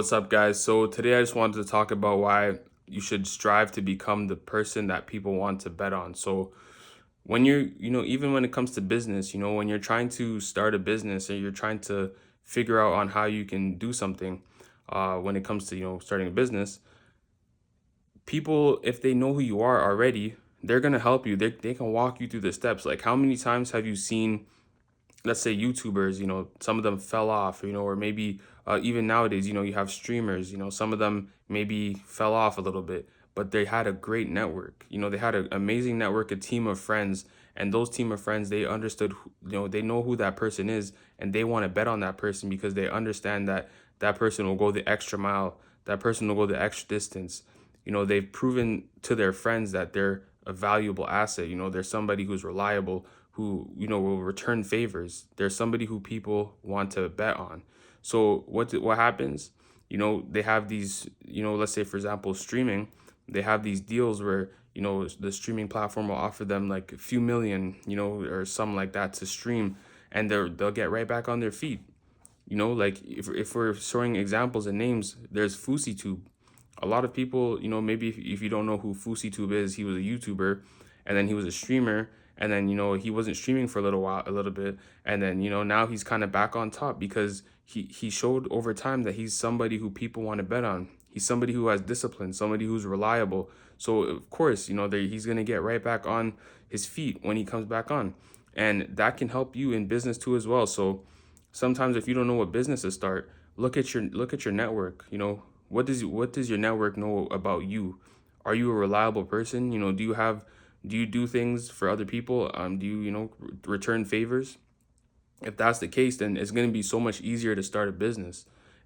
What's up, guys? So today I just wanted to talk about why you should strive to become the person that people want to bet on. So when even when it comes to business, when you're trying to start a business or you're trying to figure out on how you can do something, when it comes to, starting a business, people, if they know who you are already, they're going to help you. They can walk you through the steps. Like, how many times have you seen, let's say, YouTubers, some of them fell off, or maybe even nowadays, you have streamers, some of them maybe fell off a little bit, but they had a great network. They had an amazing network, a team of friends, and those team of friends, they understood, they know who that person is, and they want to bet on that person because they understand that that person will go the extra mile, that person will go the extra distance. They've proven to their friends that they're a valuable asset. They're somebody who's reliable, who will return favors. There's somebody who people want to bet on. So what happens? They have these. Let's say, for example, streaming. They have these deals where the streaming platform will offer them like a few million, or something like that to stream, and they'll get right back on their feet. Like if we're showing examples and names, there's FouseyTube. A lot of people, maybe if you don't know who FouseyTube is, he was a YouTuber, and then he was a streamer, and then he wasn't streaming for a little bit, and then now he's kind of back on top because he showed over time that he's somebody who people want to bet on. He's somebody who has discipline, somebody who's reliable. So of course, he's gonna get right back on his feet when he comes back on, and that can help you in business too as well. So sometimes if you don't know what business to start, look at your network. What does your network know about you? Are you a reliable person? Do you do things for other people? Do you return favors? If that's the case, then it's going to be so much easier to start a business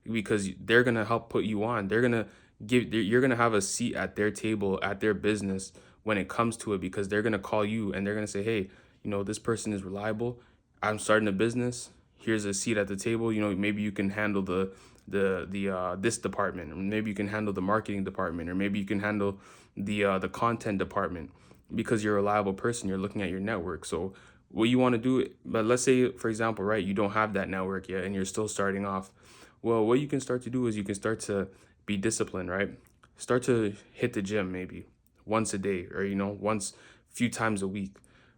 because they're going to help put you on. You're going to have a seat at their table at their business when it comes to it, because they're going to call you and they're going to say, hey, this person is reliable. I'm starting a business. Here's a seat at the table. Maybe you can handle the this department, or maybe you can handle the marketing department, or maybe you can handle the content department, because you're a reliable person. You're looking at your network. So what you want to do, but let's say, for example, right, you don't have that network yet and you're still starting off. Well, what you can start to do is you can start to be disciplined, right? Start to hit the gym maybe once a day, or once few times a week,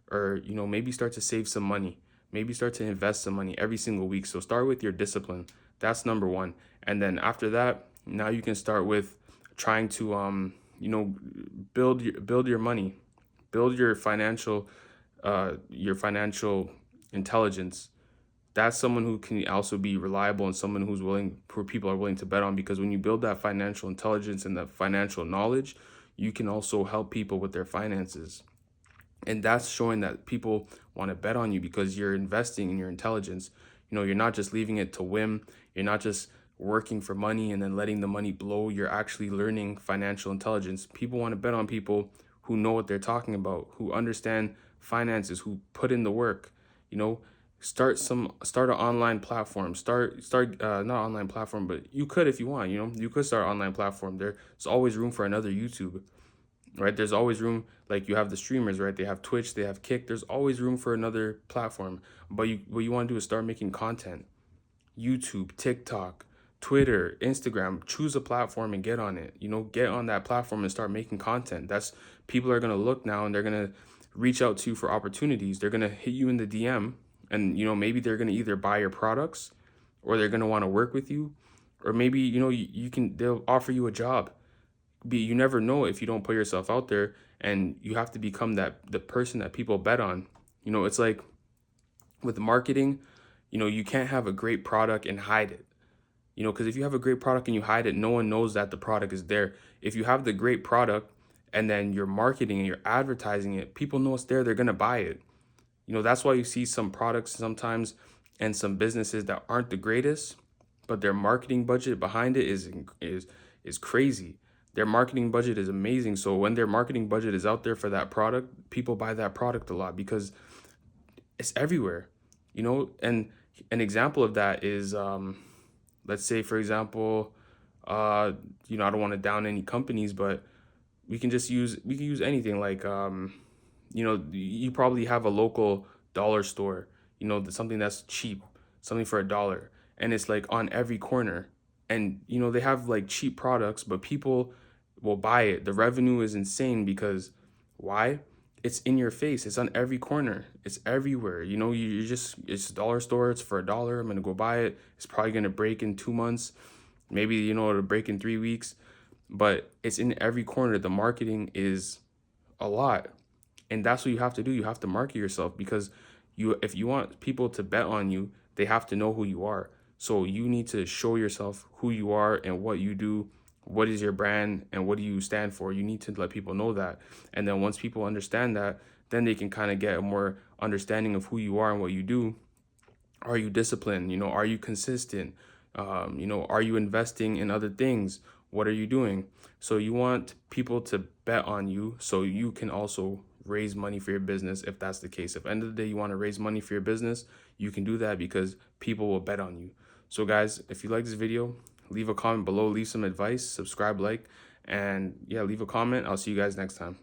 or maybe start to save some money, maybe start to invest some money every single week. So start with your discipline. That's number one. And then after that, now you can start with trying to build your money, build your financial intelligence. That's someone who can also be reliable and someone who people are willing to bet on, because when you build that financial intelligence and that financial knowledge, you can also help people with their finances. And that's showing that people want to bet on you because you're investing in your intelligence. You're not just leaving it to whim. You're not just working for money and then letting the money blow. You're actually learning financial intelligence. People want to bet on people who know what they're talking about, who understand finances, who put in the work. You know, start an online platform. Start not online platform, but you could, if you want. You could start an online platform. There's always room for another YouTube, right? There's always room. Like, you have the streamers, right? They have Twitch, they have Kick. There's always room for another platform. But what you want to do is start making content. YouTube, TikTok, Twitter, Instagram. Choose a platform and get on it. Get on that platform and start making content. That's People are gonna look now and they're gonna reach out to you for opportunities. They're gonna hit you in the DM, and maybe they're gonna either buy your products, or they're gonna want to work with you, or maybe they'll offer you a job. You never know if you don't put yourself out there, and you have to become the person that people bet on. It's like with marketing. You can't have a great product and hide it. Because if you have a great product and you hide it, no one knows that the product is there. If you have the great product and then you're marketing and you're advertising it, people know it's there, they're going to buy it. That's why you see some products sometimes and some businesses that aren't the greatest, but their marketing budget behind it is crazy. Their marketing budget is amazing. So when their marketing budget is out there for that product, people buy that product a lot because it's everywhere. And an example of that is, let's say, for example, I don't want to down any companies, but we can use anything, like, you probably have a local dollar store, something that's cheap, something for $1, and it's like on every corner. And they have like cheap products, but people will buy it. The revenue is insane because why? It's in your face. It's on every corner. It's everywhere. You just, it's dollar store. It's for $1. I'm gonna go buy it. It's probably gonna break in 2 months. Maybe it'll break in 3 weeks. But it's in every corner. The marketing is a lot, and that's what you have to do. You have to market yourself because if you want people to bet on you, they have to know who you are. So you need to show yourself who you are and what you do, what is your brand, and what do you stand for. You need to let people know that. And then once people understand that, then they can kind of get a more understanding of who you are and what you do. Are you disciplined? Are you consistent? Are you investing in other things? What are you doing? So you want people to bet on you so you can also raise money for your business if that's the case. If at the end of the day you want to raise money for your business, you can do that because people will bet on you. So guys, if you like this video, leave a comment below, leave some advice, subscribe, like, and yeah, leave a comment. I'll see you guys next time.